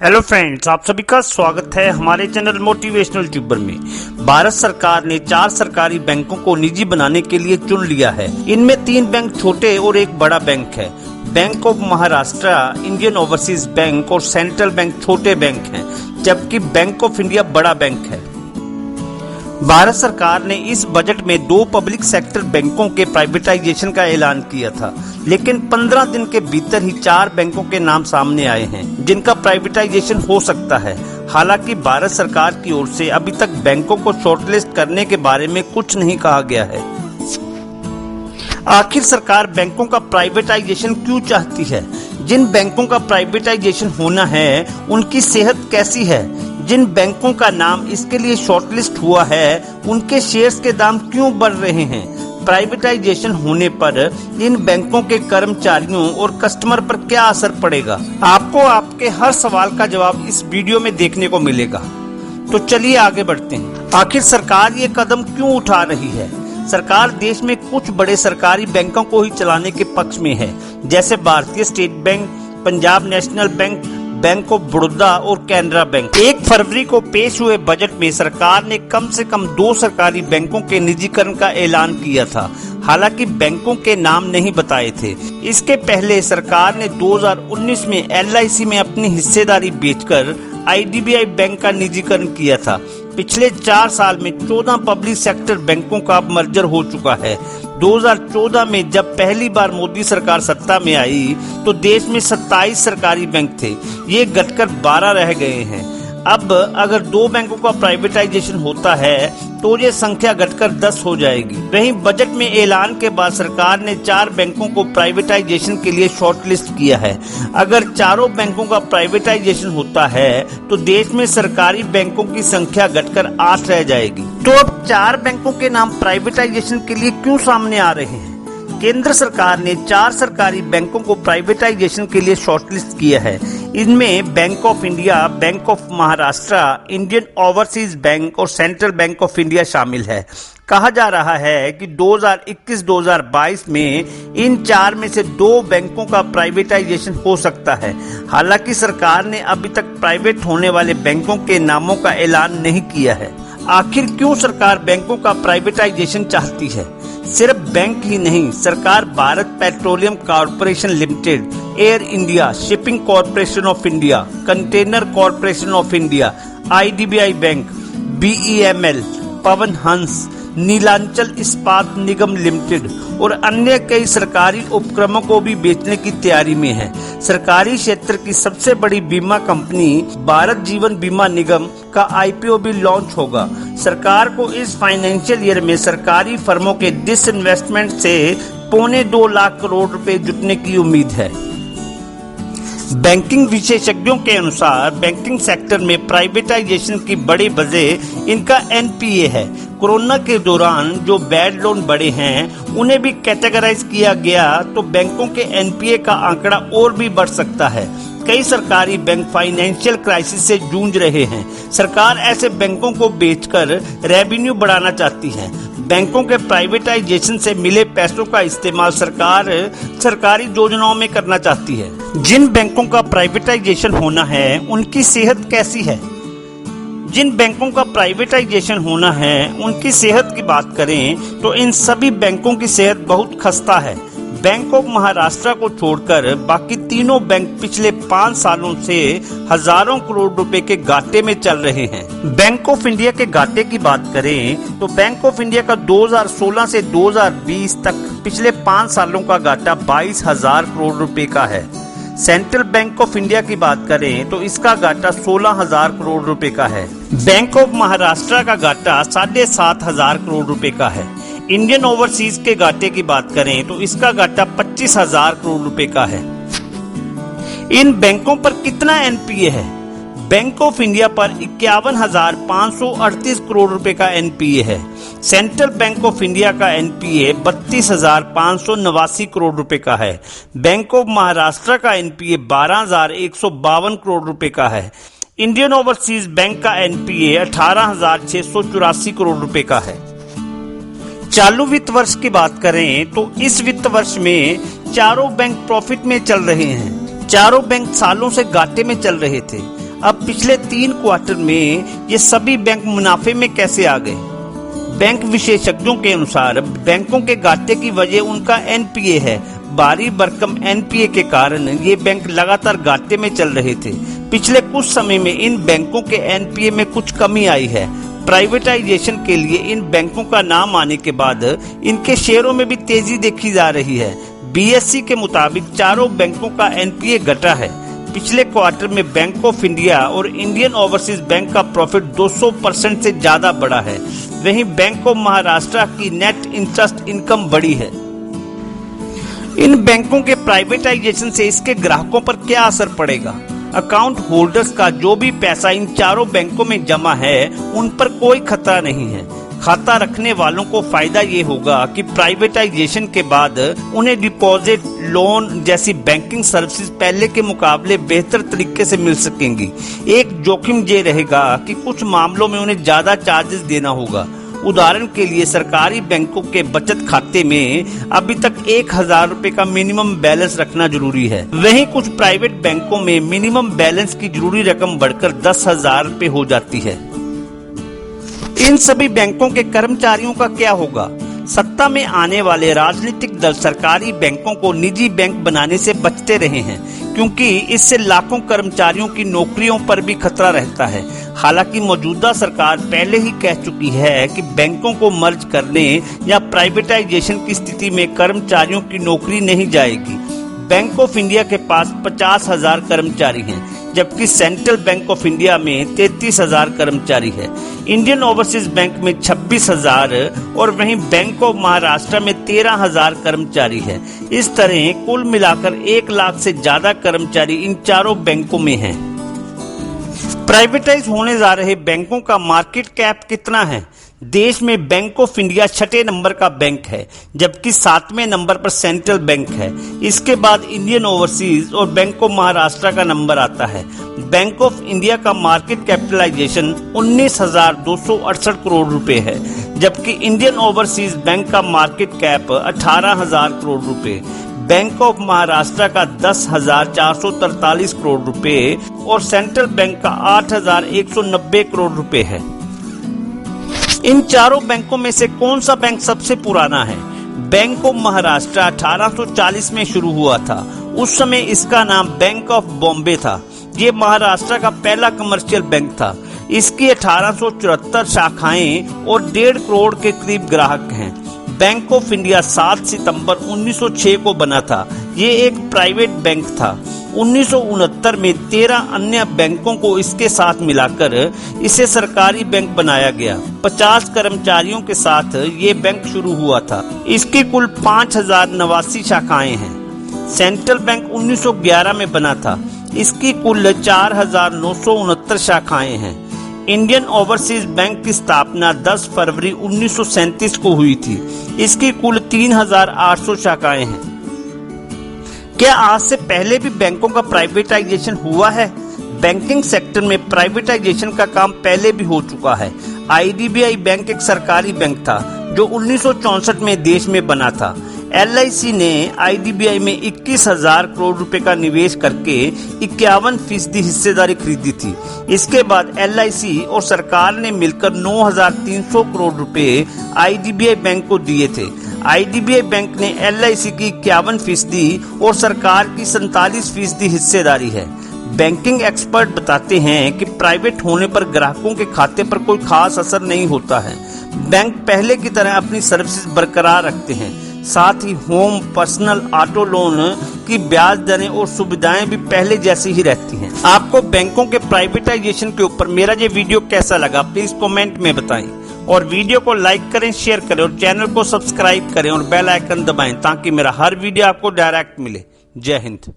Hello friends, आप सभी का स्वागत है हमारे चैनल मोटिवेशनल ट्यूबर में। भारत सरकार ने 4 सरकारी बैंकों को निजी बनाने के लिए चुन लिया है। इनमें 3 बैंक छोटे और एक बड़ा बैंक है। Bank of Maharashtra, Indian overseas bank और सेंट्रल बैंक छोटे बैंक हैं, जबकि बैंक ऑफ इंडिया बड़ा बैंक है। भारत सरकार ने इस बजट में 2 पब्लिक सेक्टर बैंकों के प्राइवेटाइजेशन का ऐलान किया था, लेकिन 15 दिन के भीतर ही 4 बैंकों के नाम सामने आए हैं जिनका प्राइवेटाइजेशन हो सकता है। हालांकि भारत सरकार की ओर से अभी तक बैंकों को शॉर्टलिस्ट करने के बारे में कुछ नहीं कहा गया है। आखिर सरकार बैंकों का प्राइवेटाइजेशन क्यों चाहती है? जिन बैंकों का प्राइवेटाइजेशन होना है उनकी सेहत कैसी है? जिन बैंकों का नाम इसके लिए शॉर्टलिस्ट हुआ है उनके शेयर्स के दाम क्यों बढ़ रहे हैं? प्राइवेटाइजेशन होने पर इन बैंकों के कर्मचारियों और कस्टमर पर क्या असर पड़ेगा? आपको आपके हर सवाल का जवाब इस वीडियो में देखने को मिलेगा। तो चलिए आगे बढ़ते हैं। आखिर सरकार ये कदम क्यों उठा रही है? सरकार देश में कुछ बड़े सरकारी बैंकों को ही चलाने के पक्ष में है, जैसे भारतीय state bank, Punjab national bank, bank of Baroda और कैनरा बैंक। 1 फरवरी को पेश हुए बजट में सरकार ने कम से कम 2 सरकारी बैंकों के निजीकरण का ऐलान किया था। हालांकि बैंकों के नाम नहीं बताए थे। इसके पहले सरकार ने 2019 में LIC में अपनी हिस्सेदारी बेचकर IDBI बैंक का निजीकरण किया था। पिछले 4 साल में 14 पब्लिक सेक्टर बैंकों का मर्जर हो चुका है। 2014 में जब पहली बार मोदी सरकार सत्ता में आई तो देश में 27 सरकारी बैंक थे, ये घटकर 12 रह गए हैं। अब अगर 2 बैंकों का प्राइवेटाइजेशन होता है तो ये संख्या घटकर 10 हो जाएगी। वहीं बजट में ऐलान के बाद सरकार ने 4 बैंकों को प्राइवेटाइजेशन के लिए शॉर्टलिस्ट किया है। अगर चारों बैंकों का प्राइवेटाइजेशन होता है तो देश में सरकारी बैंकों की संख्या घटकर 8 रह जाएगी। तो अब 4 बैंकों के नाम प्राइवेटाइजेशन के लिए क्यों सामने आ रहे हैं? केंद्र सरकार ने 4 सरकारी बैंकों को प्राइवेटाइजेशन के लिए शॉर्टलिस्ट किया है। इनमें bank of India, bank of Maharashtra, Indian overseas bank और सेंट्रल बैंक ऑफ इंडिया शामिल है। कहा जा रहा है कि 2021-2022 में इन 4 में से 2 बैंकों का प्राइवेटाइजेशन हो सकता है। हालांकि सरकार ने अभी तक प्राइवेट होने वाले बैंकों के नामों का ऐलान नहीं किया है। आखिर क्यों सरकार बैंकों का प्राइवेटाइजेशन चाहती है? सिर्फ बैंक ही नहीं, सरकार Bharat petroleum corporation limited, air India, shipping corporation of India, container corporation of India, IDBI bank, BEML, Pawan Hans, Nilanchal इस्पात निगम लिमिटेड और अन्य कई सरकारी उपक्रमों को भी बेचने की तैयारी में है। सरकारी क्षेत्र की सबसे बड़ी बीमा कंपनी भारत जीवन बीमा निगम का IPO भी लॉन्च होगा। सरकार को इस फाइनेंशियल ईयर में सरकारी फर्मों के डिसइन्वेस्टमेंट से 2.25 लाख करोड़ रुपए जुटने की उम्मीद है। बैंकिंग विशेषज्ञों के अनुसार बैंकिंग सेक्टर में प्राइवेटाइजेशन की बड़ी वजह इनका NPA है। कोरोना के दौरान जो बैड लोन बढ़े हैं उन्हें भी कैटेगराइज किया गया तो बैंकों के NPA का आंकड़ा और भी बढ़ सकता है। कई सरकारी बैंक फाइनेंशियल क्राइसिस से जूझ रहे हैं। सरकार ऐसे बैंकों को बेचकर रेवेन्यू बढ़ाना चाहती है। बैंकों के प्राइवेटाइजेशन से मिले पैसों का इस्तेमाल सरकार सरकारी योजनाओं में करना चाहती है। जिन बैंकों का प्राइवेटाइजेशन होना है उनकी सेहत कैसी है? जिन बैंकों का प्राइवेटाइजेशन होना है उनकी सेहत की बात करें तो इन सभी बैंकों की सेहत बहुत खस्ता है। बैंक ऑफ महाराष्ट्र को छोड़कर बाकी तीनों बैंक पिछले 5 सालों से हजारों करोड़ रुपए के घाटे में चल रहे हैं। बैंक ऑफ इंडिया के घाटे की बात करें तो बैंक ऑफ इंडिया का 2016 से 2020 तक पिछले 5 सालों का घाटा 22,000 करोड़ रुपए का है। सेंट्रल बैंक ऑफ इंडिया की बात करें तो इसका घाटा 16,000 करोड़ रुपए का है। बैंक ऑफ महाराष्ट्र का घाटा 7,500 करोड़ रुपए का है। इंडियन ओवरसीज के घाटे की बात करें तो इसका घाटा 25,000 करोड़ रुपए का है। इन बैंकों पर कितना NPA है? बैंक ऑफ इंडिया पर 51,538 करोड़ रुपए का NPA है। सेंट्रल बैंक ऑफ इंडिया का NPA 32,589 करोड़ रुपए का है। बैंक ऑफ महाराष्ट्र का NPA 12,152 करोड़ रुपए का है। इंडियन ओवरसीज बैंक का NPA 18,684 करोड़ रुपए का है। चालू वित्त वर्ष की बात करें तो इस वित्त वर्ष में चारों बैंक प्रॉफिट में चल रहे हैं। चारों बैंक सालों से घाटे में चल रहे थे। अब पिछले 3 क्वार्टर में ये सभी बैंक मुनाफे में कैसे आ गए? बैंक विशेषज्ञों के अनुसार बैंकों के घाटे की वजह उनका एनपीए है। भारी भरकम एनपीए के कारण ये बैंक लगातार घाटे में चल रहे थे। पिछले कुछ समय में इन बैंकों के एनपीए में कुछ कमी आई है। प्राइवेटाइजेशन के लिए इन बैंकों का नाम आने के बाद इनके शेयरों में भी तेजी देखी जा रही है। बीएसई के मुताबिक चारों बैंकों का एनपीए घटा है। पिछले क्वार्टर में बैंक ऑफ इंडिया और इंडियन ओवरसीज बैंक का प्रॉफिट 200% से ज्यादा बढ़ा है। वहीं बैंक ऑफ महाराष्ट्र की नेट इंटरेस्ट इनकम बढ़ी है। इन बैंकों के प्राइवेटाइजेशन से इसके ग्राहकों पर क्या असर पड़ेगा? अकाउंट होल्डर्स का जो भी पैसा इन चारों बैंकों में जमा है उन पर कोई खतरा नहीं है। खाता रखने वालों को फायदा ये होगा कि प्राइवेटाइजेशन के बाद उन्हें डिपॉजिट, लोन जैसी बैंकिंग सर्विसेज पहले के मुकाबले बेहतर तरीके से मिल सकेंगी। एक जोखिम ये रहेगा कि कुछ मामलों में उन्हें ज्यादा चार्जेस देना होगा। उदाहरण के लिए सरकारी बैंकों के बचत खाते में अभी तक 1000 रुपए का मिनिमम बैलेंस रखना जरूरी है। वहीं कुछ प्राइवेट बैंकों में मिनिमम बैलेंस की जरूरी रकम बढ़कर 10,000 रुपए हो जाती है। इन सभी बैंकों के कर्मचारियों का क्या होगा? सत्ता में आने वाले राजनीतिक दल सरकारी बैंकों को निजी बैंक बनाने से बचते रहे हैं, क्योंकि इससे लाखों कर्मचारियों की नौकरियों पर भी खतरा रहता है। हालांकि मौजूदा सरकार पहले ही कह चुकी है कि बैंकों को मर्ज करने या प्राइवेटाइजेशन की स्थिति में कर्मचारियों की नौकरी नहीं जाएगी। बैंक ऑफ इंडिया के पास 50,000 कर्मचारी हैं, जबकि सेंट्रल बैंक ऑफ इंडिया में 33,000 कर्मचारी है। इंडियन ओवरसीज बैंक में 26,000 और वहीं बैंक ऑफ महाराष्ट्र में 13,000 कर्मचारी है। इस तरह कुल मिलाकर 1 लाख से ज्यादा कर्मचारी इन चारों बैंकों में हैं। प्राइवेटाइज होने जा रहे बैंकों का मार्केट कैप कितना है? देश में बैंक ऑफ इंडिया 6ठे नंबर का बैंक है, जबकि 7वें नंबर पर सेंट्रल बैंक है। इसके बाद इंडियन ओवरसीज और बैंक ऑफ महाराष्ट्र का नंबर आता है। बैंक ऑफ इंडिया का मार्केट कैपिटलाइजेशन 19,268 करोड़ रुपए है, जबकि इंडियन ओवरसीज बैंक का मार्केट कैप 18,000 करोड़ रुपए, बैंक ऑफ महाराष्ट्र का 10,443 करोड़ रुपए और सेंट्रल बैंक का 8,190 करोड़ रुपए है। इन चारों बैंकों में से कौन सा बैंक सबसे पुराना है? बैंक ऑफ महाराष्ट्र 1840 में शुरू हुआ था। उस समय इसका नाम बैंक ऑफ बॉम्बे था। ये महाराष्ट्र का पहला कमर्शियल बैंक था। इसकी 1874 शाखाएं और 1.5 करोड़ के करीब ग्राहक हैं। बैंक ऑफ इंडिया 7 सितंबर 1906 को बना था। ये एक प्राइवेट बैंक था। 1969 में 13 अन्य बैंकों को इसके साथ मिलाकर इसे सरकारी बैंक बनाया गया। 50 कर्मचारियों के साथ ये बैंक शुरू हुआ था। इसकी कुल 5,089 शाखाएं हैं। सेंट्रल बैंक 1911 में बना था। इसकी कुल 4,969 शाखाएं हैं। इंडियन ओवरसीज बैंक की स्थापना 10 फरवरी 1937 को हुई थी। इसकी कुल 3,800 शाखाएं हैं। क्या आज से पहले भी बैंकों का प्राइवेटाइजेशन हुआ है? बैंकिंग सेक्टर में प्राइवेटाइजेशन का काम पहले भी हो चुका है। आईडीबीआई बैंक एक सरकारी बैंक था जो 1964 में देश में बना था। एलआईसी ने आईडीबीआई में 21,000 करोड़ रुपए का निवेश करके 51% हिस्सेदारी खरीदी थी। इसके बाद एलआईसी और सरकार ने मिलकर 9,300 करोड़ रुपए आईडीबीआई बैंक को दिए थे। आईडीबीआई बैंक ने एलआईसी की 51% और सरकार की 47% हिस्सेदारी है। बैंकिंग एक्सपर्ट बताते हैं कि प्राइवेट होने पर ग्राहकों के खाते पर कोई खास असर नहीं होता है। बैंक पहले की तरह अपनी सर्विसेज बरकरार रखते हैं। साथ ही होम, पर्सनल, ऑटो लोन की ब्याज दरें और सुविधाएं भी पहले जैसी ही रहती हैं। आपको बैंकों के प्राइवेटाइजेशन के ऊपर मेरा ये वीडियो कैसा लगा, प्लीज कमेंट में बताएं और वीडियो को लाइक करें, शेयर करें और चैनल को सब्सक्राइब करें और बेल आइकन दबाएं ताकि मेरा हर वीडियो आपको डायरेक्ट मिले। जय हिंद।